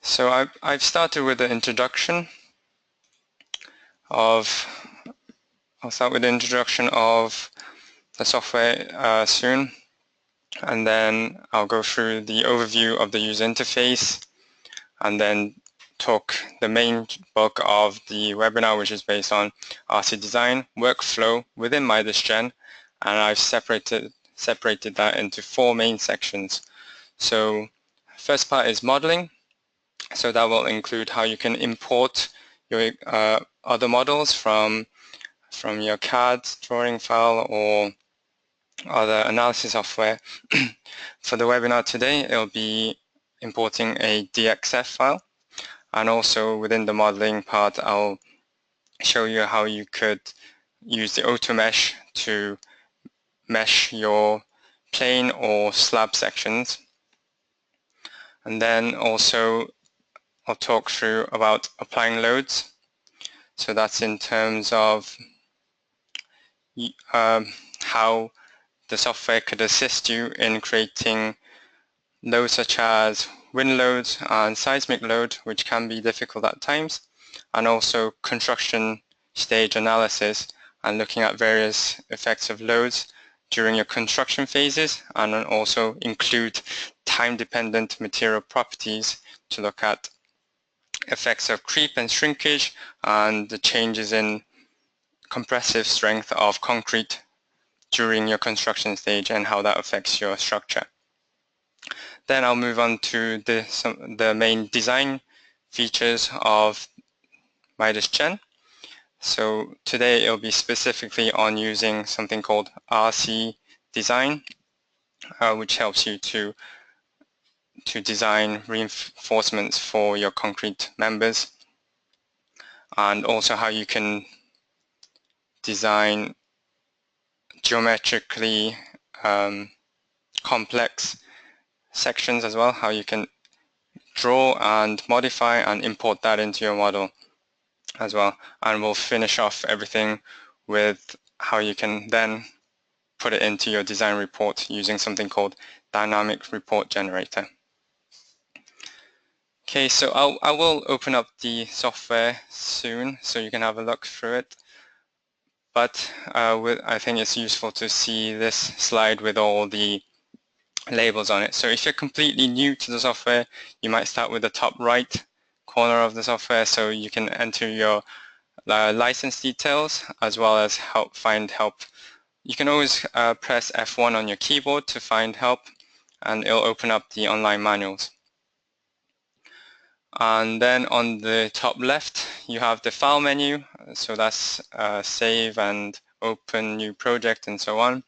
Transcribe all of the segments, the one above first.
So I've started with the introduction of, I'll start with the introduction of the software soon, and then I'll go through the overview of the user interface, and then talk the main bulk of the webinar, which is based on RC design workflow within Midas Gen, and I've separated that into 4 main sections. So first part is modeling. So that will include how you can import your other models from your CAD drawing file or other analysis software. For the webinar today, it'll be importing a DXF file, and also within the modeling part, I'll show you how you could use the auto mesh to mesh your plane or slab sections. And then also I'll talk through about applying loads. So that's in terms of how the software could assist you in creating loads such as wind loads and seismic load, which can be difficult at times, and also construction stage analysis and looking at various effects of loads during your construction phases, and also include time-dependent material properties to look at effects of creep and shrinkage and the changes in compressive strength of concrete during your construction stage and how that affects your structure. Then I'll move on to the main design features of Midas Gen. So today it'll be specifically on using something called RC design, which helps you to design reinforcements for your concrete members, and also how you can design geometrically complex sections as well, how you can draw and modify and import that into your model as well. And we'll finish off everything with how you can then put it into your design report using something called dynamic report generator. Okay, so I will open up the software soon so you can have a look through it. But I think it's useful to see this slide with all the labels on it. So if you're completely new to the software, you might start with the top right corner of the software, so you can enter your license details as well as find help. You can always press F1 on your keyboard to find help, and it'll open up the online manuals. And then on the top left, you have the file menu. So that's save and open new project and so on,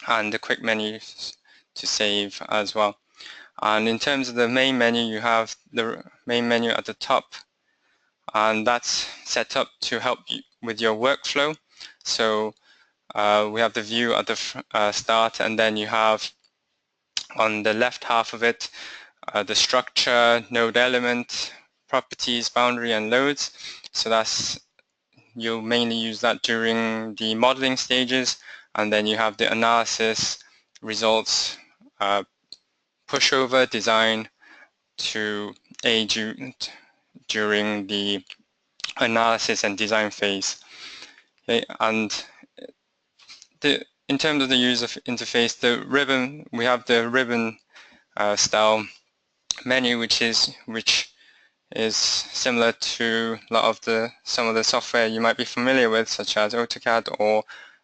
and the quick menus to save as well. And in terms of the main menu, you have the main menu at the top, and that's set up to help you with your workflow. So we have the view at the start, and then you have on the left half of it the structure, node element, properties, boundary, and loads. So you'll mainly use that during the modeling stages, and then you have the analysis, results, pushover, design to aid you during the analysis and design phase. Okay, and in terms of the user interface, we have the ribbon style menu, which is similar to a lot of some of the software you might be familiar with, such as AutoCAD or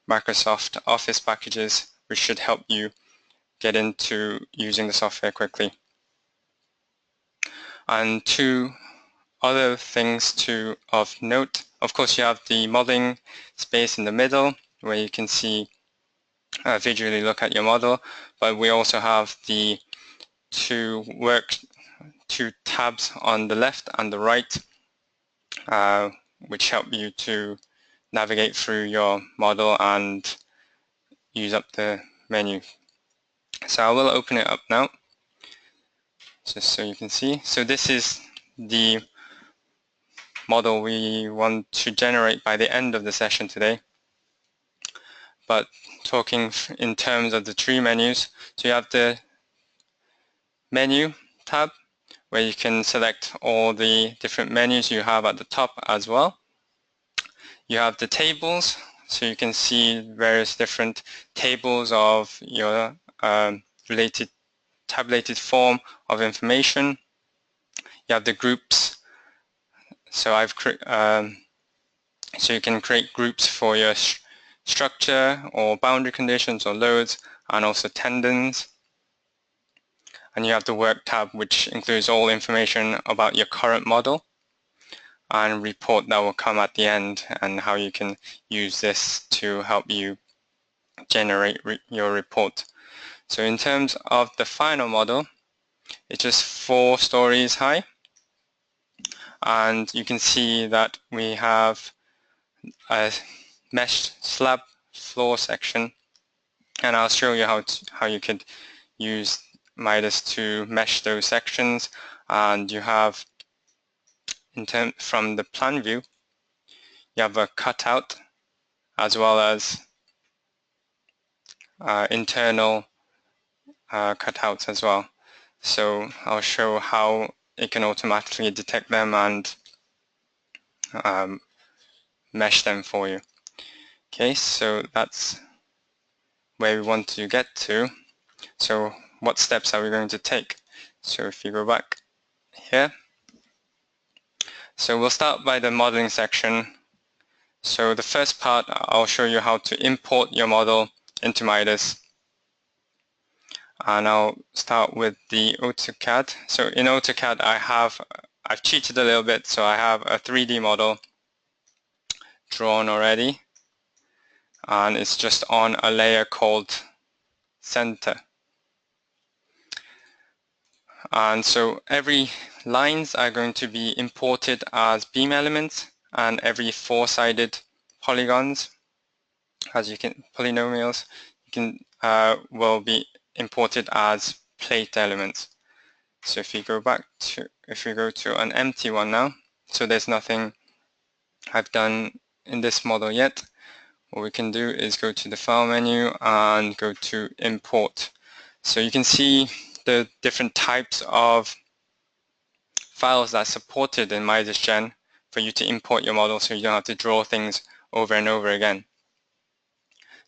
Microsoft Office packages, which should help you get into using the software quickly. And 2 other things of note, of course, you have the modeling space in the middle where you can see visually look at your model, but we also have the 2 tabs on the left and the right, which help you to navigate through your model and use up the menu. So I will open it up now, just so you can see. So this is the model we want to generate by the end of the session today. But talking in terms of the 3 menus, so you have the menu tab, where you can select all the different menus you have at the top as well. You have the tables, so you can see various different tables of your related tabulated form of information. You have the groups, so so you can create groups for your structure or boundary conditions or loads, and also tendons. And you have the work tab, which includes all information about your current model, and report that will come at the end, and how you can use this to help you generate your report. So in terms of the final model, it's just 4 stories high, and you can see that we have a meshed slab floor section, and I'll show you how you could use Midas to mesh those sections. And you have, from the plan view, you have a cutout as well as internal cutouts as well. So I'll show how it can automatically detect them and mesh them for you. Okay, so that's where we want to get to. So what steps are we going to take? So if you go back here, so we'll start by the modeling section. So the first part, I'll show you how to import your model into Midas. And I'll start with the AutoCAD. So in AutoCAD, I've cheated a little bit, so I have a 3D model drawn already, and it's just on a layer called center. And so every lines are going to be imported as beam elements, and every 4-sided polygons, polynomials, will be imported as plate elements. So if we go to an empty one now, so there's nothing I've done in this model yet, what we can do is go to the file menu and go to import. So you can see the different types of files that are supported in Midas Gen for you to import your model, so you don't have to draw things over and over again.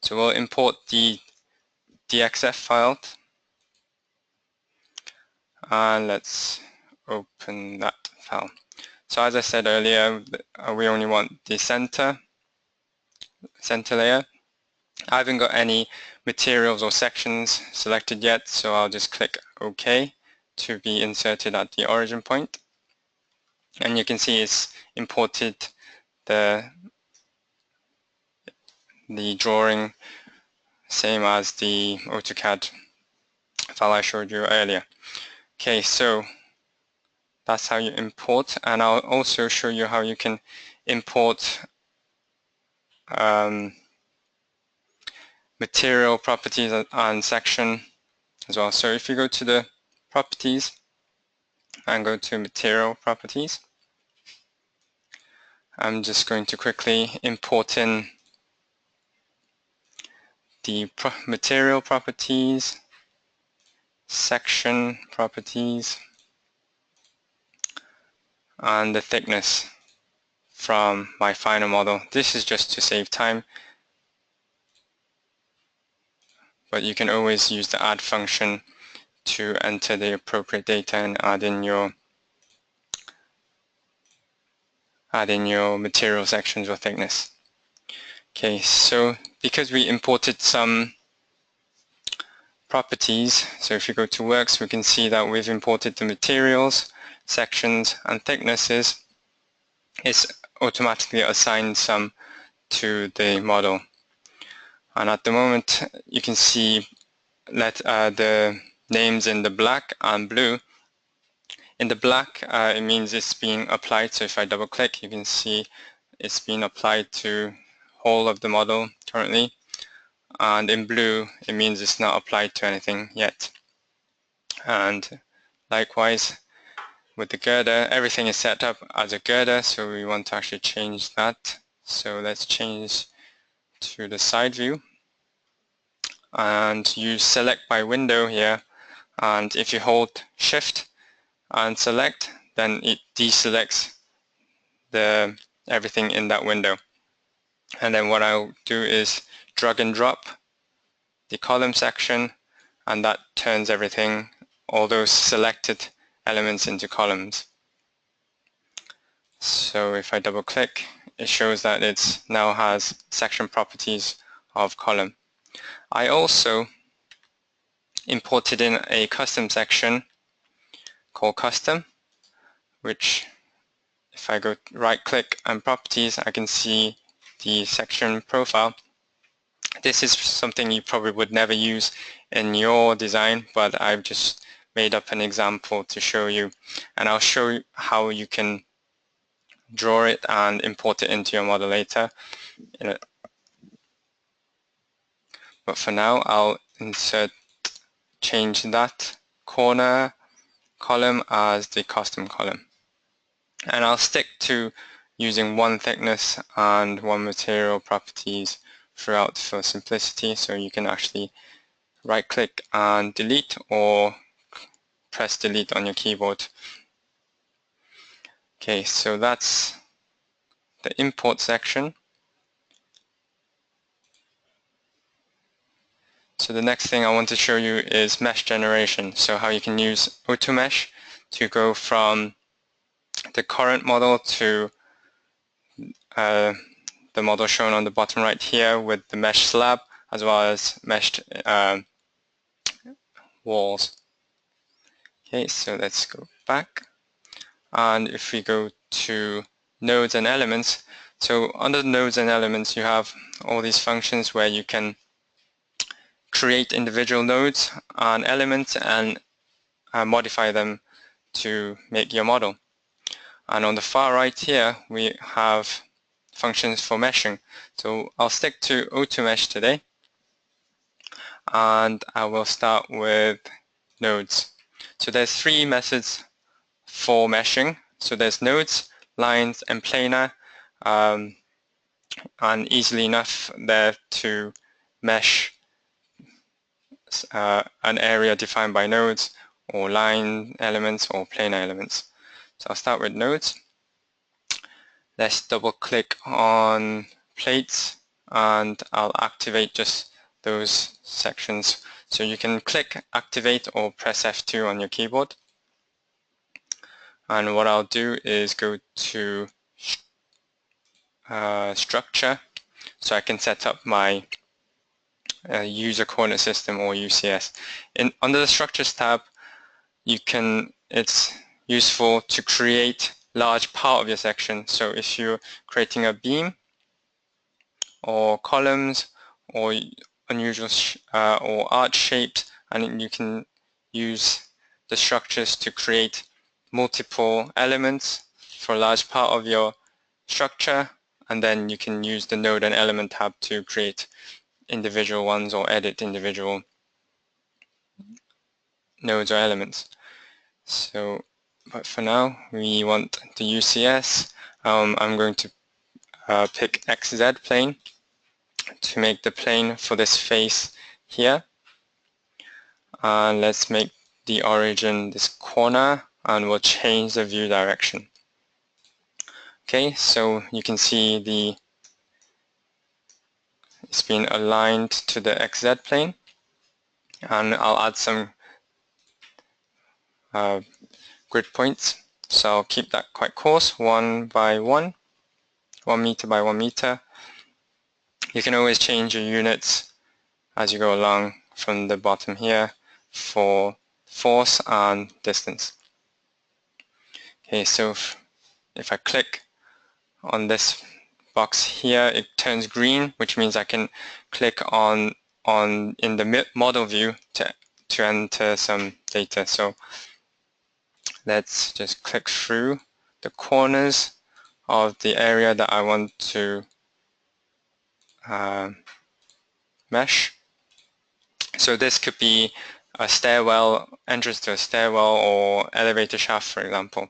So we'll import the DXF file, and let's open that file. So as I said earlier, we only want the center layer. I haven't got any materials or sections selected yet, so I'll just click OK to be inserted at the origin point. And you can see it's imported the drawing, same as the AutoCAD file I showed you earlier. Okay, so that's how you import, and I'll also show you how you can import material properties and section as well. So if you go to the properties and go to material properties, I'm just going to quickly import in the material properties, section properties, and the thickness from my final model. This is just to save time, but you can always use the add function to enter the appropriate data and add in your material sections or thickness. Okay, so because we imported some properties, so if you go to works, we can see that we've imported the materials, sections, and thicknesses. It's automatically assigned some to the model. And at the moment, you can see the names in the black and blue. In the black, it means it's being applied. So if I double click, you can see it's being applied to whole of the model currently. And in blue, it means it's not applied to anything yet. And likewise, with the girder, everything is set up as a girder, so we want to actually change that. So let's change to the side view and use select by window here, and if you hold shift and select, then it deselects everything in that window. And then what I'll do is drag and drop the column section, and that turns everything, all those selected elements, into columns. So if I double click, it shows that it now has section properties of column. I also imported in a custom section called custom, which if I go right click and properties, I can see the section profile. This is something you probably would never use in your design, but I've just made up an example to show you, and I'll show you how you can draw it and import it into your model later. But for now, I'll change that corner column as the custom column. And I'll stick to using one thickness and one material properties throughout for simplicity, so you can actually right click and delete or press delete on your keyboard. Okay, so that's the import section. So the next thing I want to show you is mesh generation. So how you can use AutoMesh to go from the current model to the model shown on the bottom right here with the mesh slab as well as meshed walls. Okay, so let's go back. And if we go to nodes and elements, so under nodes and elements you have all these functions where you can create individual nodes and elements and modify them to make your model. And on the far right here we have functions for meshing. So I'll stick to AutoMesh today, and I will start with nodes. So there's three methods for meshing. So there's nodes, lines, and planar, and easily enough there to mesh an area defined by nodes or line elements or planar elements. So I'll start with nodes. Let's double click on plates and I'll activate just those sections. So you can click activate or press F2 on your keyboard. And what I'll do is go to structure, so I can set up my user coordinate system or UCS. Under the structures tab, it's useful to create large part of your section. So if you're creating a beam or columns or unusual or arch shapes, and you can use the structures to create multiple elements for a large part of your structure, and then you can use the node and element tab to create individual ones or edit individual nodes or elements. So, but for now we want the UCS. I'm going to pick XZ plane to make the plane for this face here, and let's make the origin this corner, and we'll change the view direction. Okay, so you can see it's been aligned to the XZ plane, and I'll add some grid points. So I'll keep that quite coarse, 1 by 1, 1 meter by 1 meter. You can always change your units as you go along from the bottom here for force and distance. Okay, so if I click on this box here, it turns green, which means I can click in the model view to enter some data. So let's just click through the corners of the area that I want to mesh. So this could be a stairwell, entrance to a stairwell or elevator shaft, for example.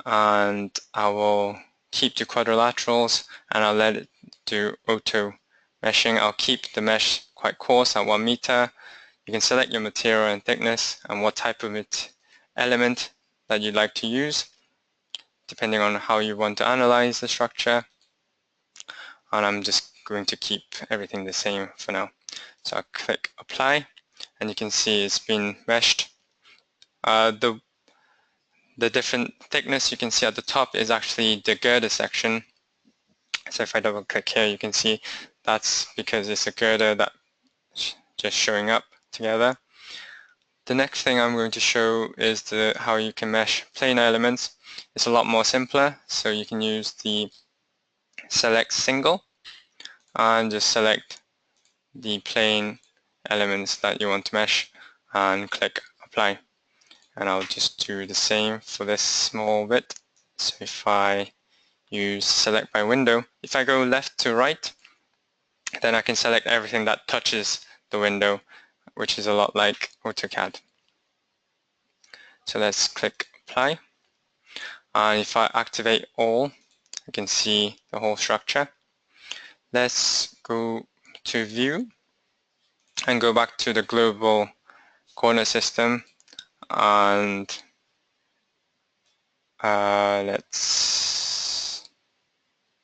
And I will keep the quadrilaterals and I'll let it do auto meshing. I'll keep the mesh quite coarse at 1 meter you can select your material and thickness and what type of element that you'd like to use, depending on how you want to analyze the structure. And I'm just going to keep everything the same for now. So I'll click apply, and you can see it's been meshed. The different thickness you can see at the top is actually the girder section. So if I double click here, you can see that's because it's a girder that's just showing up together. The next thing I'm going to show is how you can mesh planar elements. It's a lot more simpler, so you can use the select single and just select the plane elements that you want to mesh and click apply. And I'll just do the same for this small bit. So if I use select by window, if I go left to right, then I can select everything that touches the window, which is a lot like AutoCAD. So let's click apply. And if I activate all, I can see the whole structure. Let's go to view and go back to the global coordinate system, and let's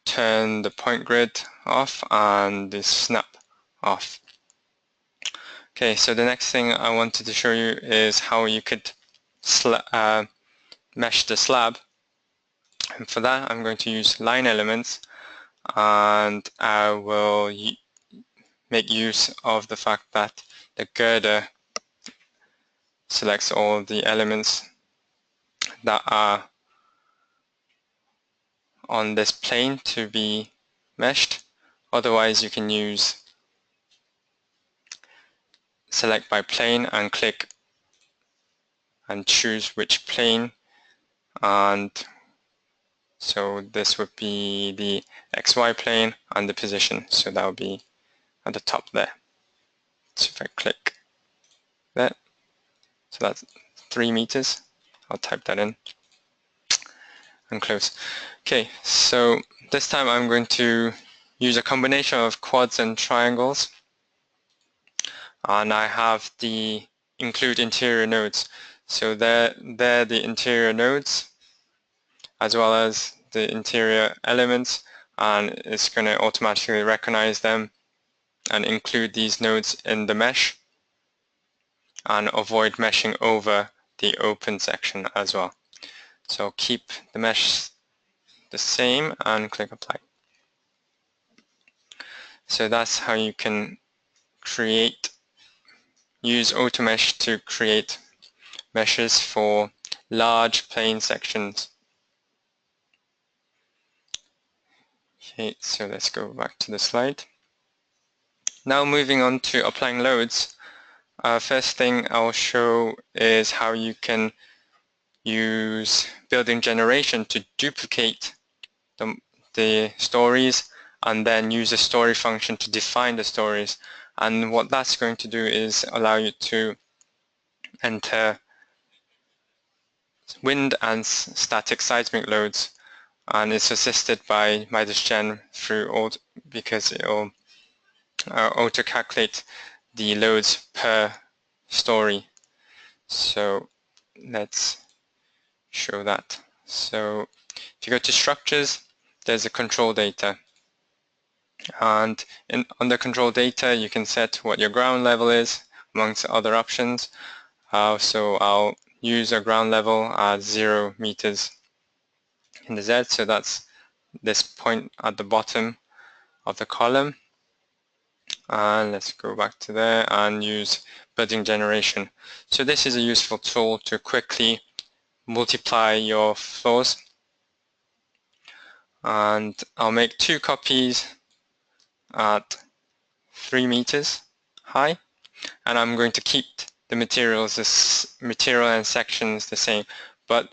turn the point grid off and the snap off. Okay, so the next thing I wanted to show you is how you could mesh the slab. And for that, I'm going to use line elements, and I will make use of the fact that the girder selects all the elements that are on this plane to be meshed. Otherwise, you can use select by plane and click and choose which plane, and so this would be the XY plane and the position, so that would be at the top there. So if I click there, so that's 3 meters, I'll type that in and close. Okay, so this time I'm going to use a combination of quads and triangles, and I have the include interior nodes. So they're the interior nodes as well as the interior elements, and it's going to automatically recognize them and include these nodes in the mesh and avoid meshing over the open section as well. So keep the mesh the same and click apply. So that's how you can use AutoMesh to create meshes for large plane sections. Okay, so let's go back to the slide. Now moving on to applying loads. First thing I'll show is how you can use building generation to duplicate the stories and then use a story function to define the stories. And what that's going to do is allow you to enter wind and static seismic loads, and it's assisted by Midas Gen through because it will auto-calculate the loads per story. So let's show that. So if you go to structures, there's a control data, and under control data you can set what your ground level is amongst other options. So I'll use a ground level at 0 meters in the Z, so that's this point at the bottom of the column. And let's go back to there and use building generation. So this is a useful tool to quickly multiply your floors, and I'll make 2 copies at 3 meters high, and I'm going to keep the material and sections the same. But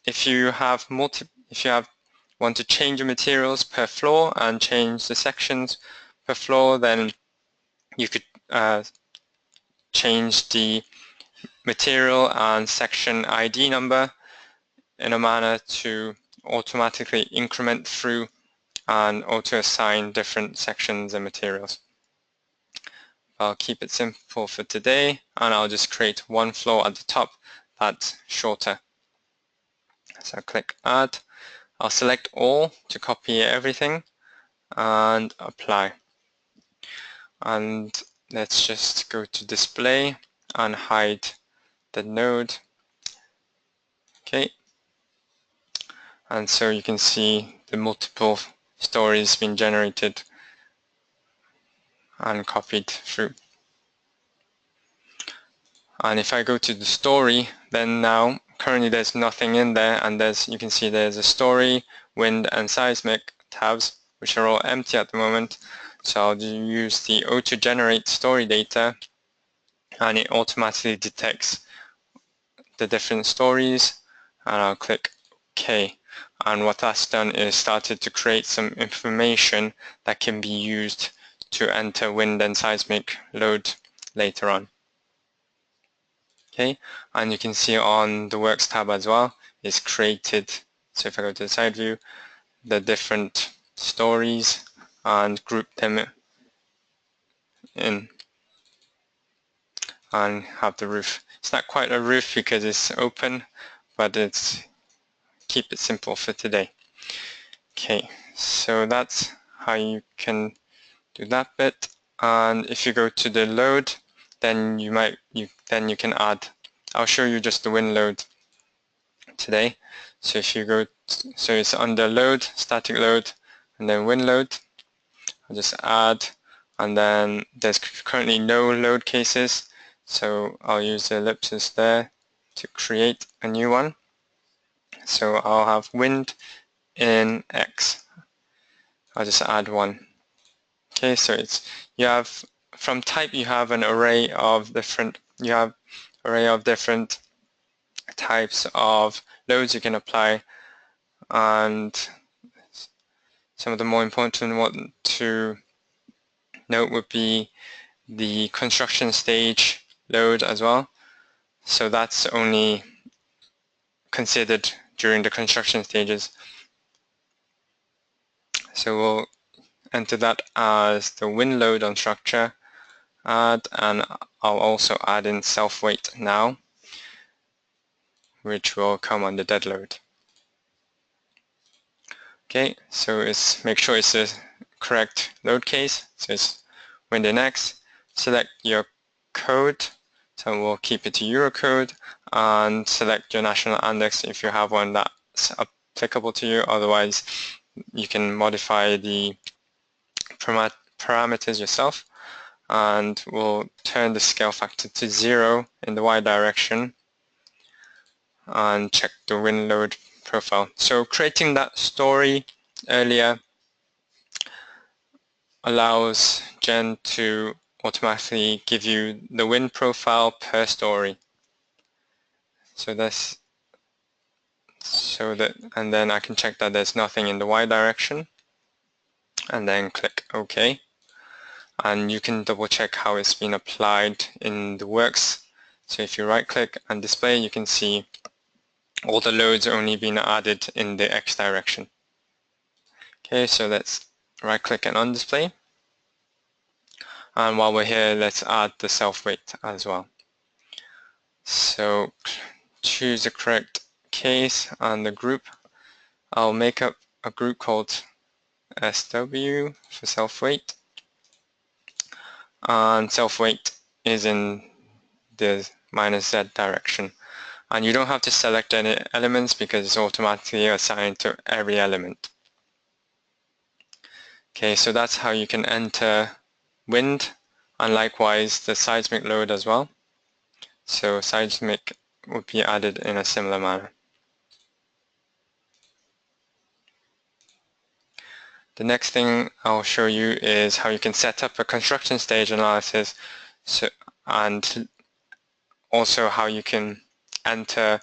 if you want to change the materials per floor and change the sections per floor, then you could change the material and section ID number in a manner to automatically increment through and auto-assign different sections and materials. I'll keep it simple for today, and I'll just create one flow at the top that's shorter. So I'll click Add. I'll select all to copy everything and apply. And let's just go to Display and hide the node. Okay. And so you can see the multiple stories being generated and copied through. And if I go to the story, then now currently there's nothing in there, and you can see there's a story, wind and seismic tabs, which are all empty at the moment. So I'll use the auto generate story data, and it automatically detects the different stories, and I'll click OK. And what that's done is started to create some information that can be used to enter wind and seismic load later on. Okay, and you can see on the Works tab as well, it's created, so if I go to the side view, the different stories and group them in and have the roof. It's not quite a roof because it's open, but it's keep it simple for today. Okay, so that's how you can do that bit. And if you go to the load, then you can add. I'll show you just the wind load today. So if you go, so it's under load, static load, and then wind load. I'll just add, and then there's currently no load cases, so I'll use the ellipsis there to create a new one. So I'll have wind in X. I'll just add one. Okay, so you have from type you have an array of different types of loads you can apply, and some of the more important one to note would be the construction stage load as well. So that's only considered during the construction stages. So we'll enter that as the wind load on structure, add, and I'll also add in self-weight now, which will come on the dead load. Okay, so make sure it's the correct load case. So it's wind in X. Select your code, so we'll keep it to Eurocode, and select your national index if you have one that's applicable to you. Otherwise, you can modify the parameters yourself, and we'll turn the scale factor to 0 in the Y direction and check the wind load profile. So creating that story earlier allows Gen to automatically give you the wind profile per story. So and then I can check that there's nothing in the Y direction, and then click OK. And you can double check how it's been applied in the Works. So if you right click and display, you can see all the loads only being added in the X direction. Okay, so let's right click and undisplay. And while we're here, let's add the self-weight as well. So choose the correct case and the group. I'll make up a group called SW for self-weight. And self-weight is in the -Z direction. And you don't have to select any elements because it's automatically assigned to every element. Okay, so that's how you can enter wind, and likewise the seismic load as well. So seismic would be added in a similar manner. The next thing I'll show you is how you can set up a construction stage analysis, and also how you can enter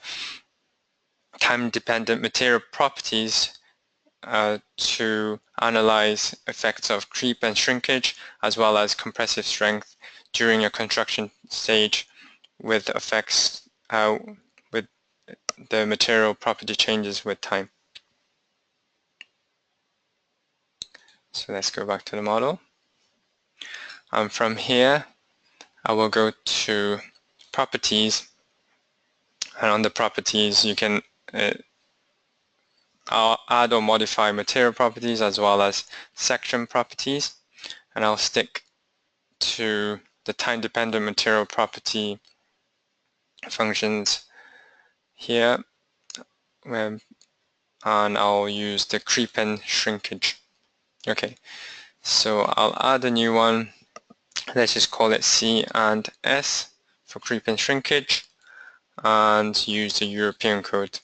time-dependent material properties to analyze effects of creep and shrinkage, as well as compressive strength during a construction stage with effects with the material property changes with time. So let's go back to the model. And from here, I will go to properties, and on the properties you can I'll add or modify material properties as well as section properties, and I'll stick to the time-dependent material property functions here, and I'll use the creep and shrinkage. Okay, so I'll add a new one. Let's just call it C and S for creep and shrinkage, and use the European code,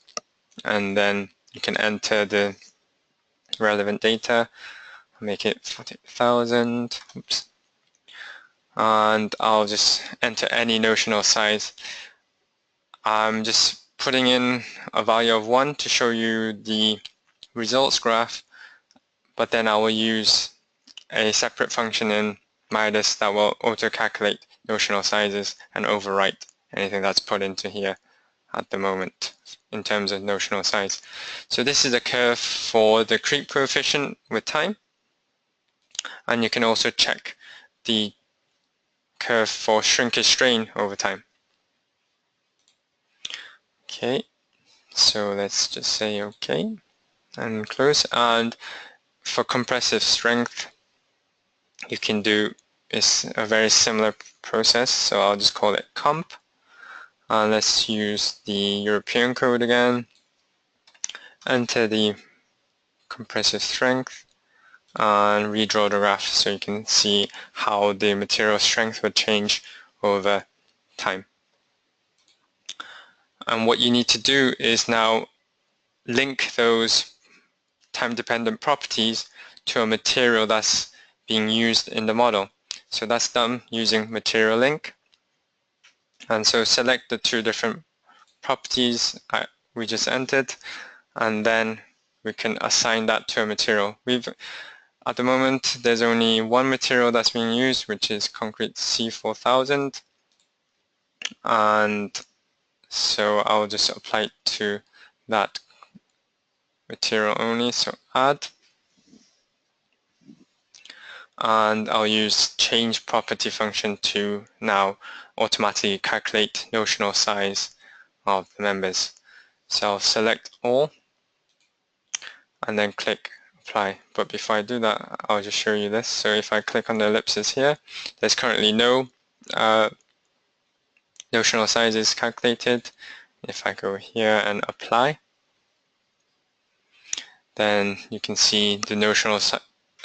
and then you can enter the relevant data. I'll make it 40,000. Oops. And I'll just enter any notional size. I'm just putting in a value of 1 to show you the results graph, but then I will use a separate function in Midas that will auto-calculate notional sizes and overwrite anything that's put into here at the moment in terms of notional size. So this is a curve for the creep coefficient with time, and you can also check the curve for shrinkage strain over time. Okay, so let's just say okay and close. And for compressive strength, you can do is a very similar process, so I'll just call it comp, and let's use the European code again, enter the compressive strength, and redraw the graph so you can see how the material strength would change over time. And what you need to do is now link those time-dependent properties to a material that's being used in the model. So that's done using material link. And so select the two different properties we just entered, and then we can assign that to a material. At the moment, there's only one material that's being used, which is concrete C4000. And so I'll just apply it to that material only, so add. And I'll use change property function to now automatically calculate notional size of the members. So I'll select all and then click apply. But before I do that, I'll just show you this. So if I click on the ellipses here, there's currently no notional sizes calculated. If I go here and apply, then you can see the notional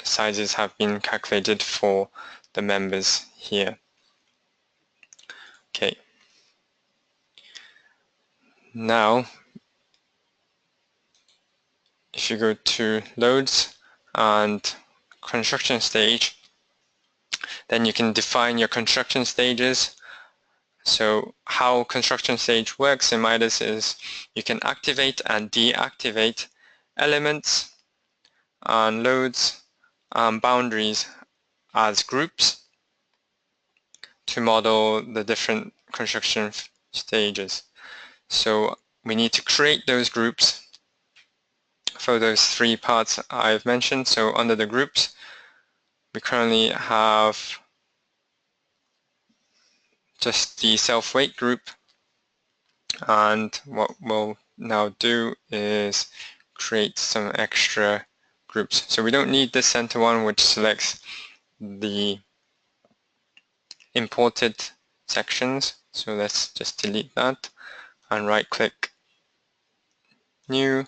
sizes have been calculated for the members here. Okay. Now, if you go to loads and construction stage, then you can define your construction stages. So how construction stage works in Midas is you can activate and deactivate elements and loads and boundaries as groups to model the different construction stages. So we need to create those groups for those three parts I've mentioned. So under the groups, we currently have just the self-weight group, and what we'll now do is create some extra groups. So we don't need the center one, which selects the imported sections. So let's just delete that and right-click new,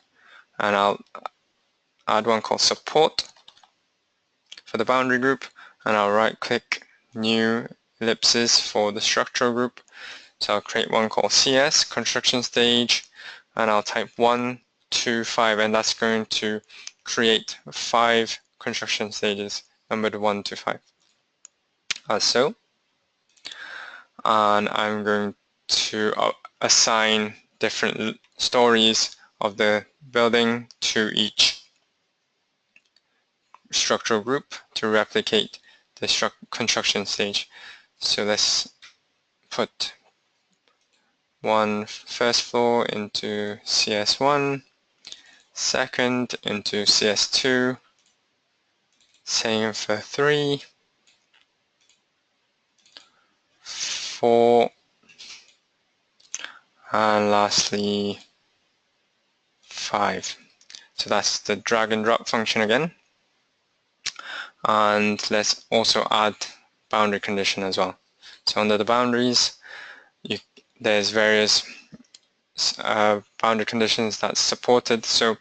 and I'll add one called support for the boundary group, and I'll right-click new ellipses for the structural group. So I'll create one called CS, construction stage, and I'll type 1, 2, 5, and that's going to create 5 construction stages, numbered 1 to 5, as so. And I'm going to assign different stories of the building to each structural group to replicate the construction stage. So let's put one first floor into CS1, second into CS2, same for 3, 4, and lastly 5. So that's the drag and drop function again. And let's also add boundary condition as well. So under the boundaries, there's various boundary conditions that's supported. So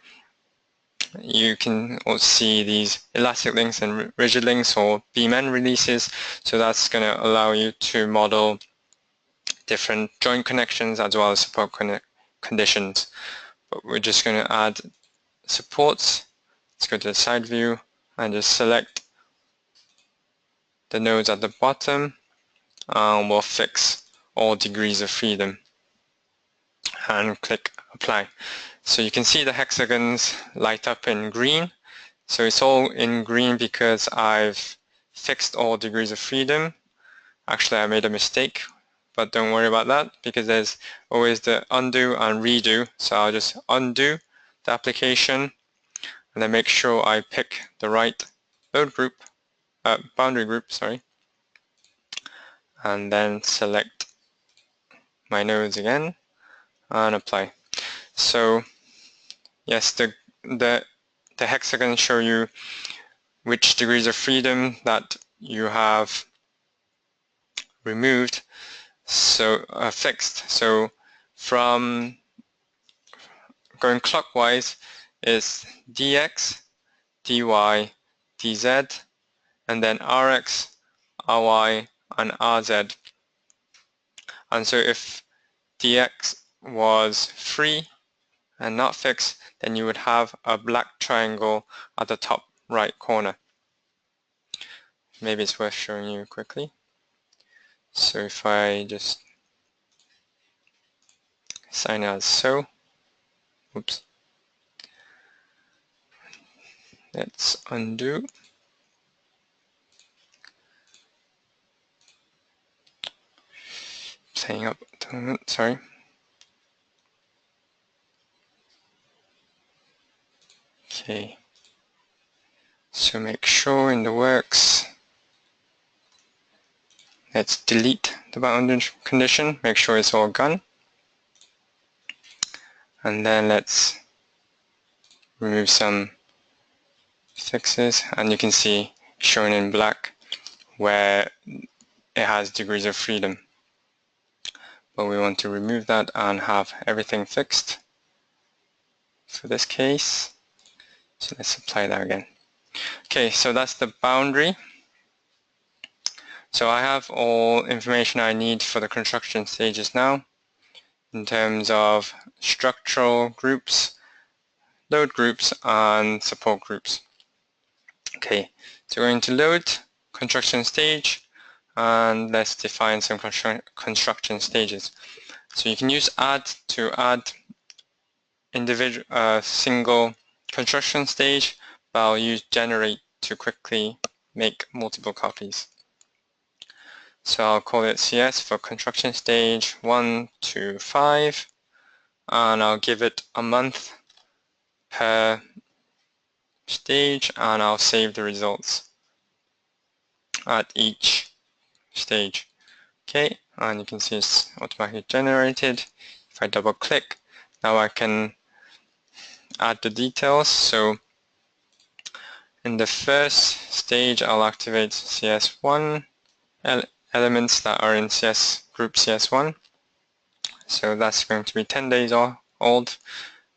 you can also see these elastic links and rigid links or beam end releases. So that's going to allow you to model different joint connections as well as support conditions. But we're just going to add supports. Let's go to the side view and just select the nodes at the bottom, and we'll fix all degrees of freedom and click apply. So you can see the hexagons light up in green. So it's all in green because I've fixed all degrees of freedom. Actually, I made a mistake, but don't worry about that because there's always the undo and redo. So I'll just undo the application and then make sure I pick the right node group, boundary group, sorry, and then select my nodes again and apply. So yes, the hexagons show you which degrees of freedom that you have removed, so fixed. So from going clockwise is dx, dy, dz, and then rx, ry, and rz. And so if dx was free and not fixed, then you would have a black triangle at the top right corner. Maybe it's worth showing you quickly. So if I just sign as so, oops, let's undo. Saying up at the moment, sorry. Okay, so make sure in the works, let's delete the boundary condition, make sure it's all gone. And then let's remove some fixes, and you can see shown in black where it has degrees of freedom. But we want to remove that and have everything fixed for this case. So let's apply that again. Okay, so that's the boundary. So I have all information I need for the construction stages now in terms of structural groups, load groups, and support groups. Okay, so we're going to load construction stage, and let's define some construction stages. So you can use add to add individual single construction stage, but I'll use generate to quickly make multiple copies. So I'll call it CS for construction stage 1 to 5, and I'll give it a month per stage, and I'll save the results at each stage. Okay, and you can see it's automatically generated. If I double click, now I can add the details. So in the first stage, I'll activate CS1 elements that are in group CS1. So that's going to be 10 days old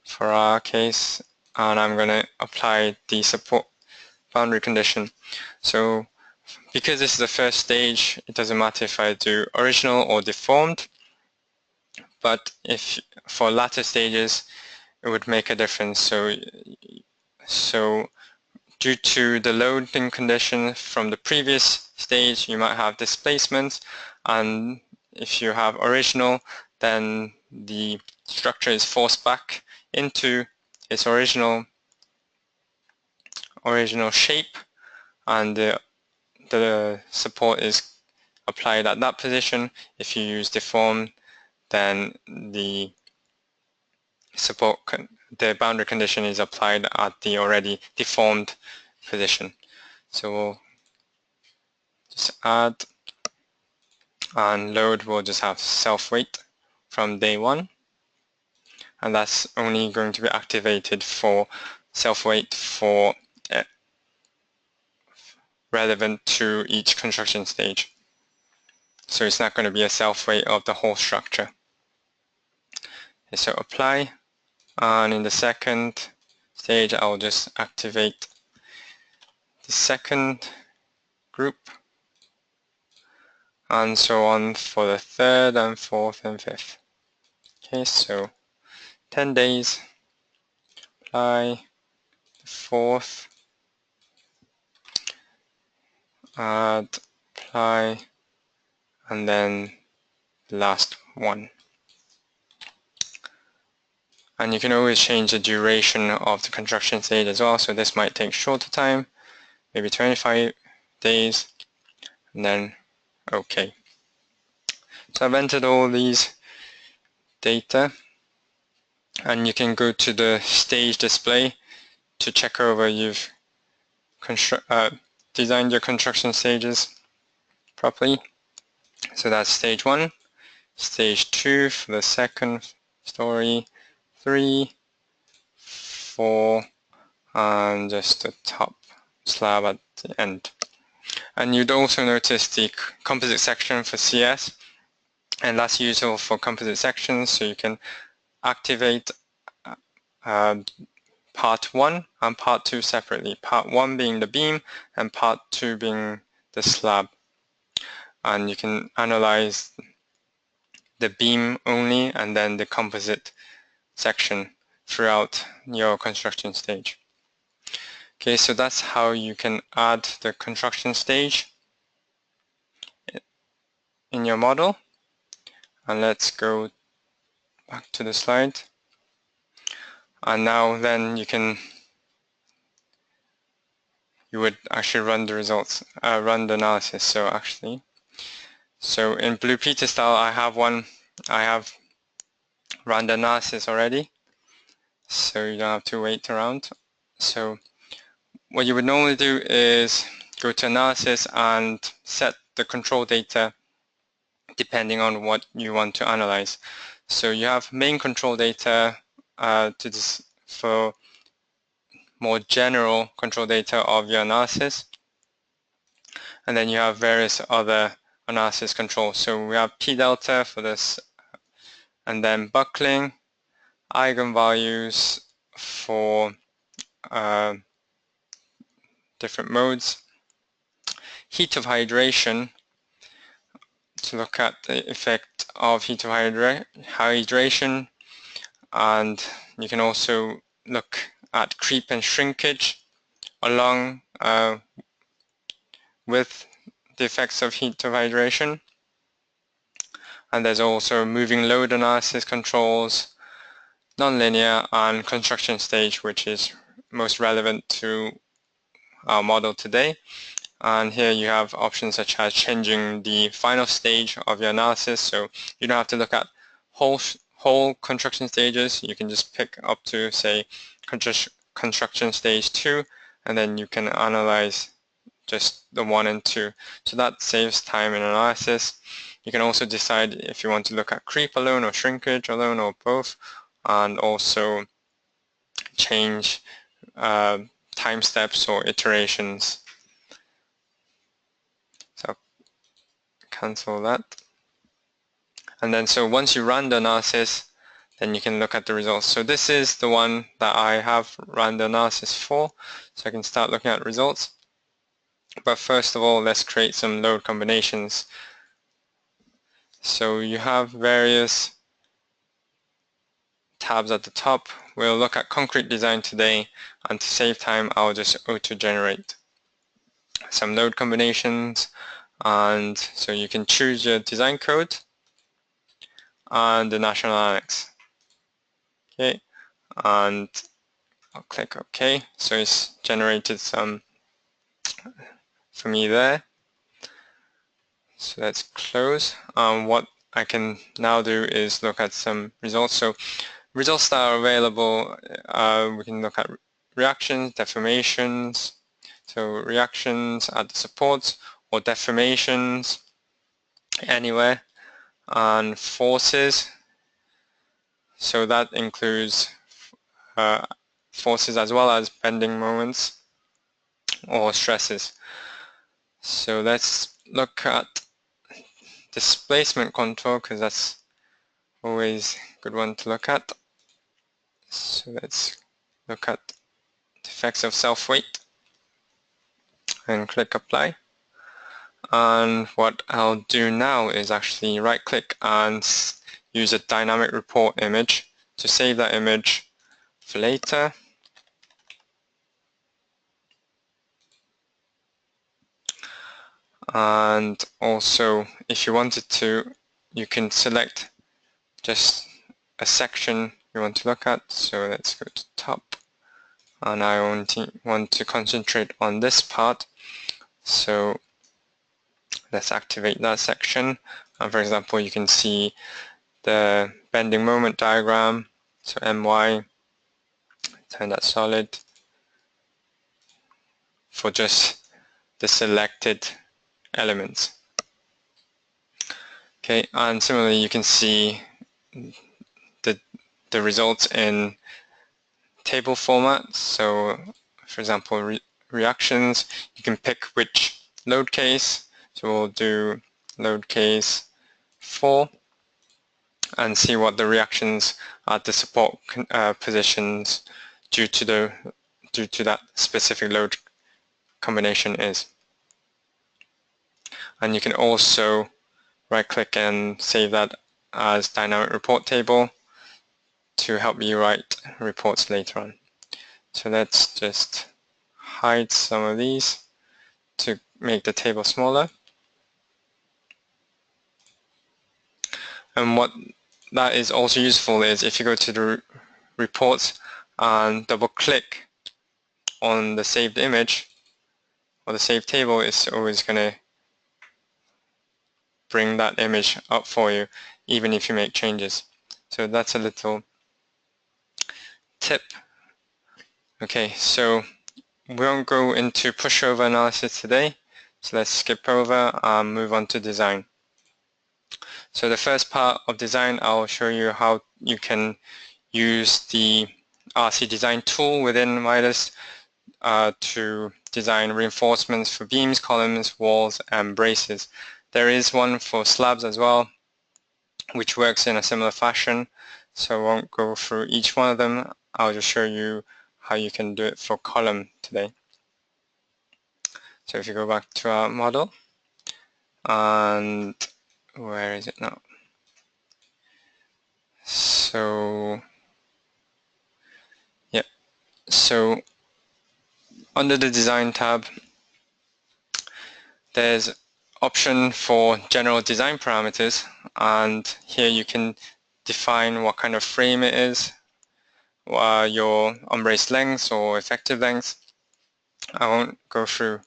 for our case, and I'm going to apply the support boundary condition. So because this is the first stage, it doesn't matter if I do original or deformed, but if for latter stages, it would make a difference. So due to the loading condition from the previous stage, you might have displacement, and if you have original, then the structure is forced back into its original shape, and the support is applied at that position. If you use deform, then the boundary condition is applied at the already deformed position. So we'll just add and load will just have self-weight from day 1, and that's only going to be activated for self-weight for relevant to each construction stage. So it's not going to be a self-weight of the whole structure. Okay, so apply, and in the second stage I'll just activate the second group, and so on for the third and fourth and fifth. Okay, so 10 days, apply the fourth, add, apply, and then the last one. And you can always change the duration of the construction stage as well, so this might take shorter time, maybe 25 days, and then OK. So I've entered all these data, and you can go to the stage display to check over you've designed your construction stages properly. So that's stage 1, stage 2 for the second story, 3, 4, and just the top slab at the end. And you'd also notice the composite section for CS, and that's useful for composite sections, so you can activate part 1 and part 2 separately, part 1 being the beam and part 2 being the slab. And you can analyze the beam only and then the composite section throughout your construction stage. Okay, so that's how you can add the construction stage in your model. And let's go back to the slide. And now then you would actually run the results, run the analysis. So in Blue Peter style, I have run the analysis already, so you don't have to wait around. So what you would normally do is go to analysis and set the control data depending on what you want to analyze. So you have main control data for more general control data of your analysis, and then you have various other analysis controls. So we have P delta for this, and then buckling, eigenvalues for different modes, heat of hydration to look at the effect of heat of hydration, and you can also look at creep and shrinkage along with the effects of heat of hydration. And there's also moving load analysis controls, nonlinear, and construction stage, which is most relevant to our model today. And here you have options such as changing the final stage of your analysis, so you don't have to look at whole construction stages. You can just pick up to, say, construction stage 2, and then you can analyze just the 1 and 2. So that saves time in analysis. You can also decide if you want to look at creep alone or shrinkage alone or both, and also change time steps or iterations. So cancel that. And then so once you run the analysis, then you can look at the results. So this is the one that I have run the analysis for, so I can start looking at results. But first of all, let's create some load combinations. So you have various tabs at the top. We'll look at concrete design today, and to save time, I'll just auto-generate some load combinations. And so you can choose your design code and the national annex. Okay, and I'll click OK. So it's generated some for me there. So let's close. What I can now do is look at some results. So results that are available, we can look at reactions, deformations. So reactions at the supports or deformations anywhere, and forces. So that includes forces as well as bending moments or stresses. So let's look at displacement control, because that's always a good one to look at. So let's look at the effects of self-weight and click apply. And what I'll do now is actually right click and use a dynamic report image to save that image for later. And also, if you wanted to, you can select just a section you want to look at. So let's go to top, and I want to concentrate on this part. So let's activate that section. And for example, you can see the bending moment diagram. So MY, turn that solid for just the selected elements. Okay, and similarly, you can see the results in table format. So for example, reactions, you can pick which load case. So we'll do load case 4 and see what the reactions at the support positions due to that specific load combination is. And you can also right click and save that as dynamic report table to help you write reports later on. So let's just hide some of these to make the table smaller. And what that is also useful is if you go to the reports and double click on the saved image or the saved table, it's always going to bring that image up for you even if you make changes. So that's a little tip. Okay, so we won't go into pushover analysis today, so let's skip over and move on to design. So the first part of design, I'll show you how you can use the RC design tool within Midas to design reinforcements for beams, columns, walls, and braces. There is one for slabs as well, which works in a similar fashion, so I won't go through each one of them. I'll just show you how you can do it for column today. So if you go back to our model, and where is it now? So yeah, so under the design tab, there's option for general design parameters, and here you can define what kind of frame it is, your on-brace lengths or effective lengths. I won't go through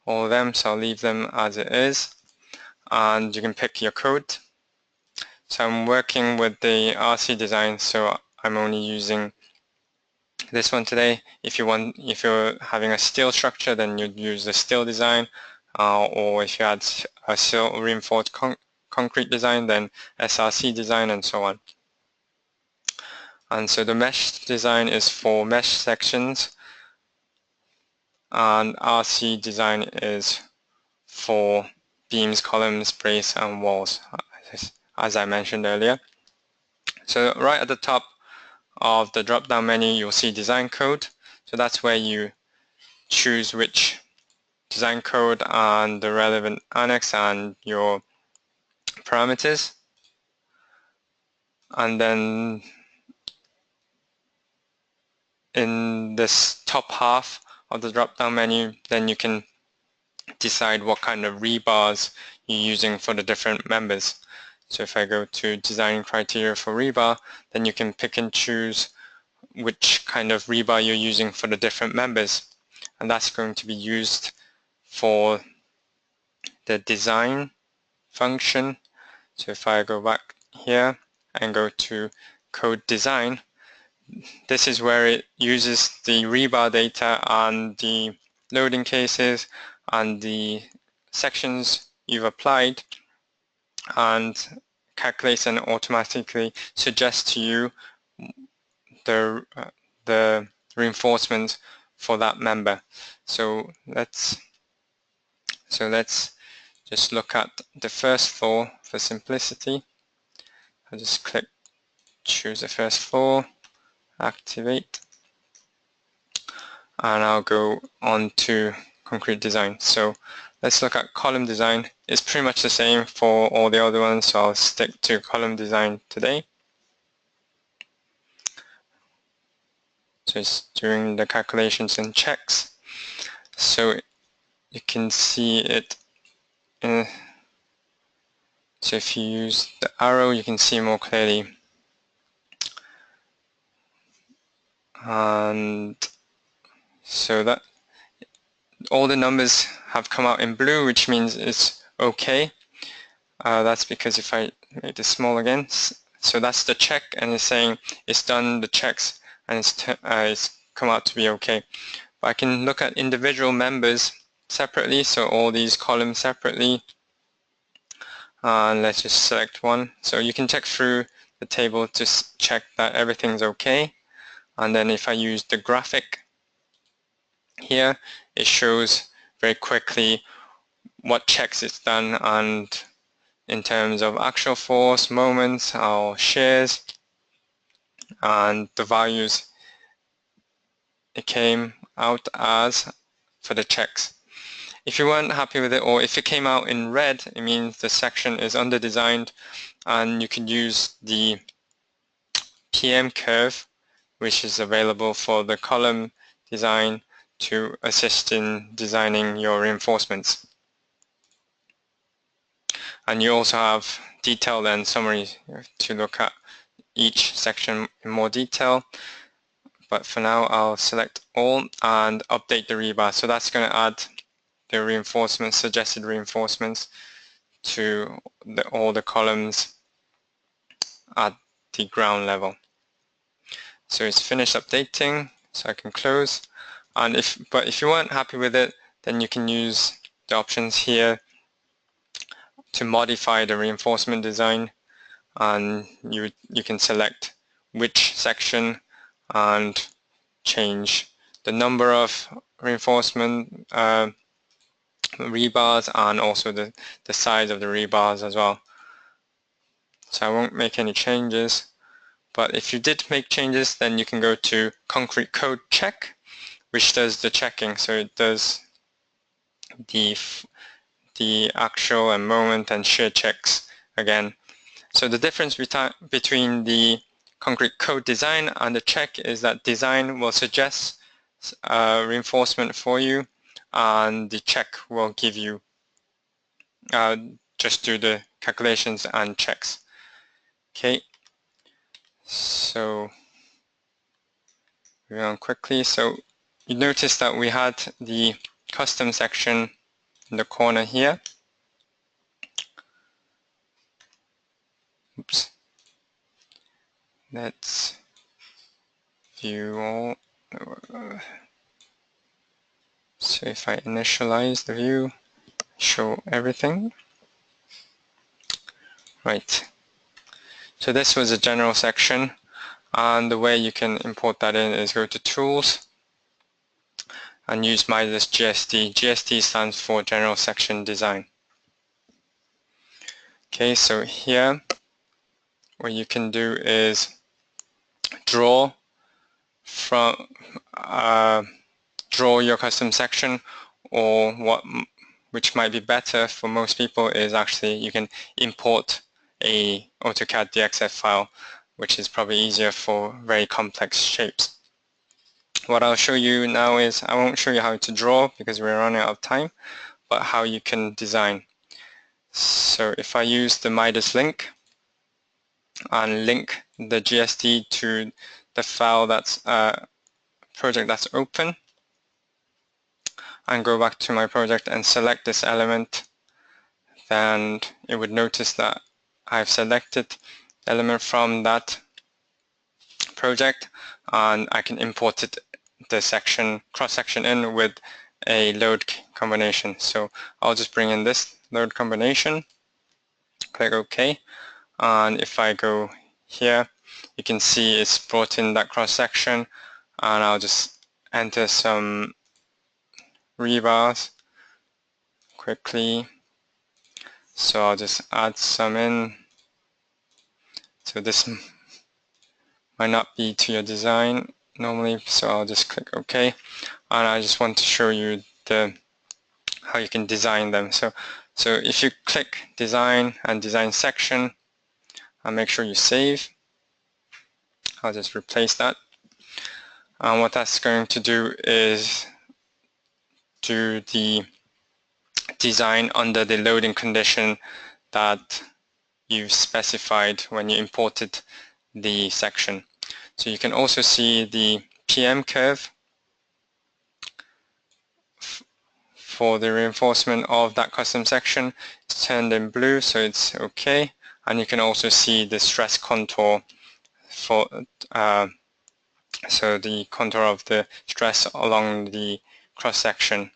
all of them, so I'll leave them as it is. And you can pick your code. So I'm working with the RC design, so I'm only using this one today. If you're having a steel structure, then you'd use the steel design, or if you had a steel reinforced concrete design, then SRC design, and so on. And so the mesh design is for mesh sections, and RC design is for beams, columns, brace, and walls, as I mentioned earlier. So right at the top of the drop-down menu, you'll see design code. So that's where you choose which design code and the relevant annex and your parameters. And then in this top half of the drop-down menu, then you can decide what kind of rebars you're using for the different members. So if I go to design criteria for rebar, then you can pick and choose which kind of rebar you're using for the different members. And that's going to be used for the design function. So if I go back here and go to code design, this is where it uses the rebar data and the loading cases and the sections you've applied and calculates and automatically suggests to you the reinforcement for that member. So let's just look at the first floor for simplicity. I'll just choose the first floor, activate, and I'll go on to concrete design. So let's look at column design. It's pretty much the same for all the other ones, so I'll stick to column design today. So it's doing the calculations and checks. So you can see it so if you use the arrow, you can see more clearly. And so that all the numbers have come out in blue, which means it's okay. That's because if I make this small again, so that's the check, and it's saying it's done the checks and it's come out to be okay. But I can look at individual members separately, so all these columns separately, and let's just select one. So you can check through the table to check that everything's okay. And then if I use the graphic here, it shows very quickly what checks it's done, and in terms of actual force, moments, or shears, and the values it came out as for the checks. If you weren't happy with it, or if it came out in red, it means the section is under-designed, and you can use the PM curve, which is available for the column design, to assist in designing your reinforcements. And you also have detailed and summary to look at each section in more detail. But for now, I'll select all and update the rebar. So that's going to add the reinforcements, suggested reinforcements, to all the columns at the ground level. So it's finished updating, so I can close. And but if you weren't happy with it, then you can use the options here to modify the reinforcement design, and you can select which section and change the number of reinforcement rebars, and also the size of the rebars as well. So I won't make any changes, but if you did make changes, then you can go to concrete code check, which does the checking. So it does the actual and moment and shear checks again. So the difference between the concrete code design and the check is that design will suggest reinforcement for you, and the check will give you just do the calculations and checks. Okay, so moving on quickly. So you notice that we had the custom section in the corner here. Oops. Let's view all. So if I initialize the view, show everything. Right. So this was a general section, and the way you can import that in is go to Tools and use Midas GSD. GSD stands for General Section Design. Okay, so here what you can do is draw your custom section, or which might be better for most people is actually you can import a AutoCAD DXF file, which is probably easier for very complex shapes. What I'll show you now is, I won't show you how to draw because we're running out of time, but how you can design. So if I use the Midas link and link the GSD to the file that's project that's open, and go back to my project and select this element, then it would notice that I've selected the element from that project, and I can import it, the section, cross-section in with a load combination. So I'll just bring in this load combination, click OK. And if I go here, you can see it's brought in that cross section, and I'll just enter some rebars quickly. So I'll just add some in. So this might not be to your design normally, so I'll just click OK. And I just want to show you how you can design them. So if you click design and design section and make sure you save, I'll just replace that. And what that's going to do is do the design under the loading condition that you've specified when you imported the section. So you can also see the PM curve for the reinforcement of that custom section. It's turned in blue, so it's okay. And you can also see the stress contour for so the contour of the stress along the cross section.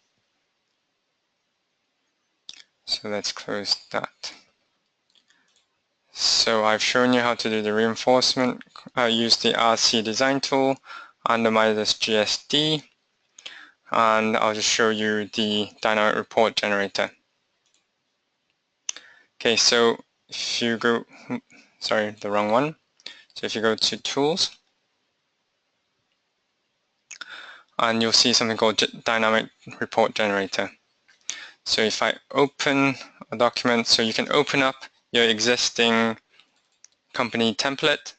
So let's close that. So I've shown you how to do the reinforcement. Use the RC design tool and the Midas GSD, and I'll just show you the dynamic report generator. Okay, so if you go, sorry, the wrong one. So if you go to tools, and you'll see something called dynamic report generator. So if I open a document, so you can open up your existing company template,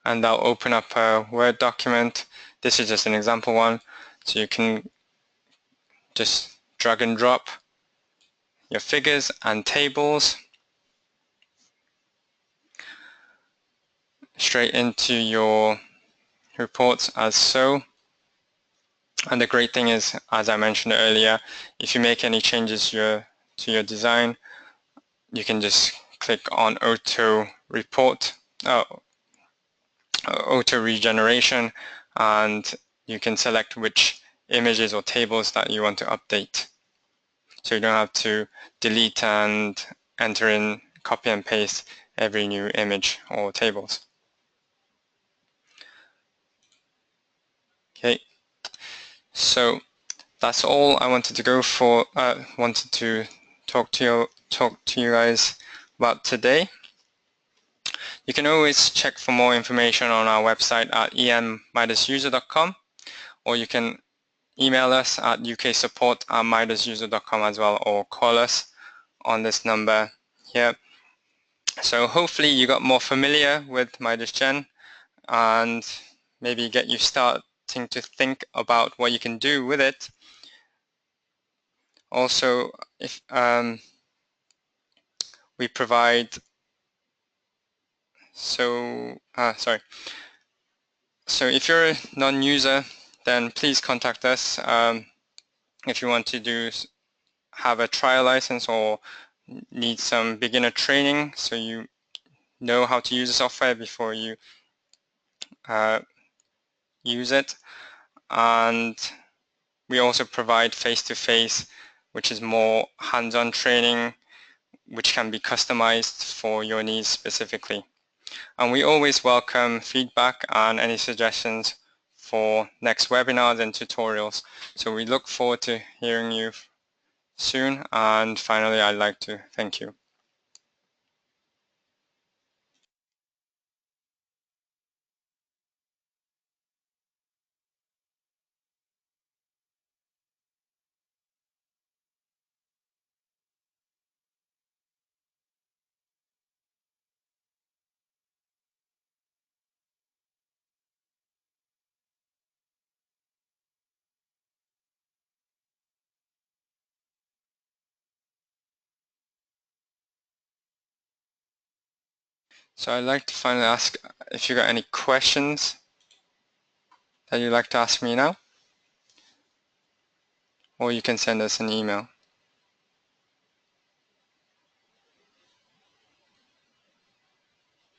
and that'll open up a Word document. This is just an example one, so you can just drag and drop your figures and tables straight into your reports as so. And the great thing is, as I mentioned earlier, if you make any changes to your design, you can just click on auto report, auto regeneration, and you can select which images or tables that you want to update. So you don't have to delete and enter in, copy and paste every new image or tables. Okay, so that's all I wanted to go for. Wanted to talk to you guys about today. You can always check for more information on our website at emmidasuser.com, or you can email us at uksupport@midasuser.com as well, or call us on this number here. So hopefully you got more familiar with Midas Gen, and maybe get you starting to think about what you can do with it. Also, if we provide, so if you're a non-user, then please contact us if you want to have a trial license or need some beginner training so you know how to use the software before you use it. And we also provide face-to-face, which is more hands-on training, which can be customized for your needs specifically. And we always welcome feedback and any suggestions for next webinars and tutorials. So we look forward to hearing you soon. And finally, I'd like to thank you. So I'd like to finally ask if you got any questions that you'd like to ask me now, or you can send us an email.